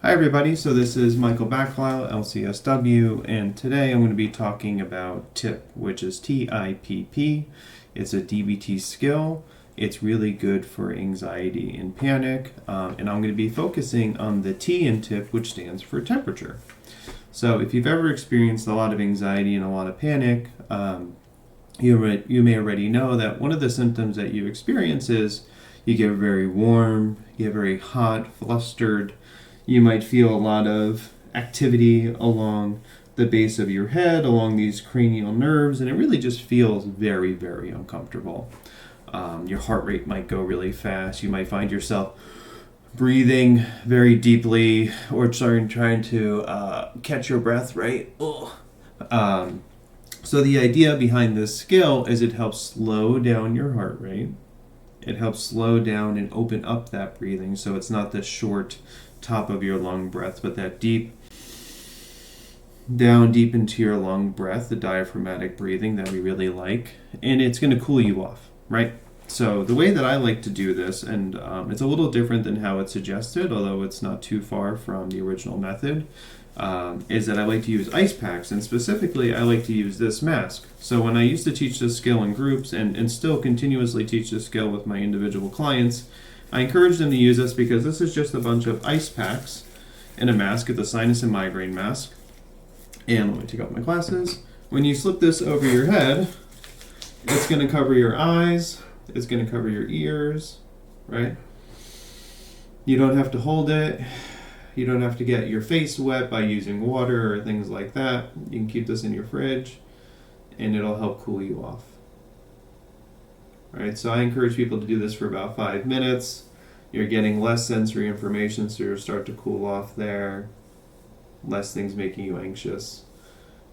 Hi everybody, so this is Michael Backlile, LCSW, and today I'm going to be talking about TIPP, which is T-I-P-P. It's a DBT skill. It's really good for anxiety and panic, and I'm going to be focusing on the T in TIPP, which stands for temperature. So if you've ever experienced a lot of anxiety and a lot of panic, you may already know that one of the symptoms that you experience is you get very warm, you get very hot, flustered. You might feel a lot of activity along the base of your head, along these cranial nerves, and it really just feels very, very uncomfortable. Your heart rate might go really fast. You might find yourself breathing very deeply or trying to catch your breath, right? So the idea behind this skill is it helps slow down your heart rate. It helps slow down and open up that breathing so it's not the short top of your lung breath, but that deep down deep into your lung breath, the diaphragmatic breathing that we really like, and it's going to cool you off, right? So the way that I like to do this, and it's a little different than how it's suggested, although it's not too far from the original method, is that I like to use ice packs, and specifically I like to use this mask. So when I used to teach this skill in groups and still continuously teach this skill with my individual clients, I encourage them to use this because this is just a bunch of ice packs and a mask. It's a sinus and migraine mask. And let me take off my glasses. When you slip this over your head, it's going to cover your eyes, it's going to cover your ears, right? You don't have to hold it. You don't have to get your face wet by using water or things like that. You can keep this in your fridge and it'll help cool you off. All right, so I encourage people to do this for about 5 minutes. You're getting less sensory information, so you'll start to cool off there. Less things making you anxious.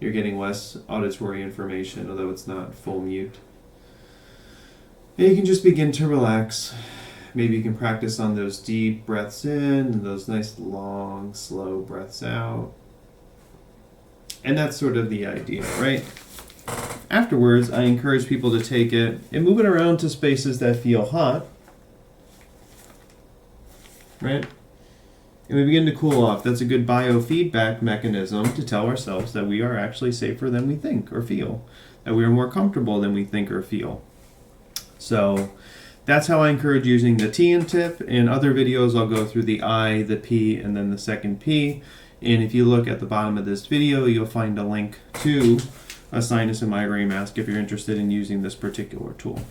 You're getting less auditory information, although it's not full mute. And you can just begin to relax. Maybe you can practice on those deep breaths in and those nice long, slow breaths out. And that's sort of the idea, right? Afterwards, I encourage people to take it and move it around to spaces that feel hot, right? And we begin to cool off. That's a good biofeedback mechanism to tell ourselves that we are actually safer than we think or feel, that we are more comfortable than we think or feel. So that's how I encourage using the T in TIPP. In other videos, I'll go through the I, the P, and then the second P. And if you look at the bottom of this video, you'll find a link to a sinus and migraine mask if you're interested in using this particular tool.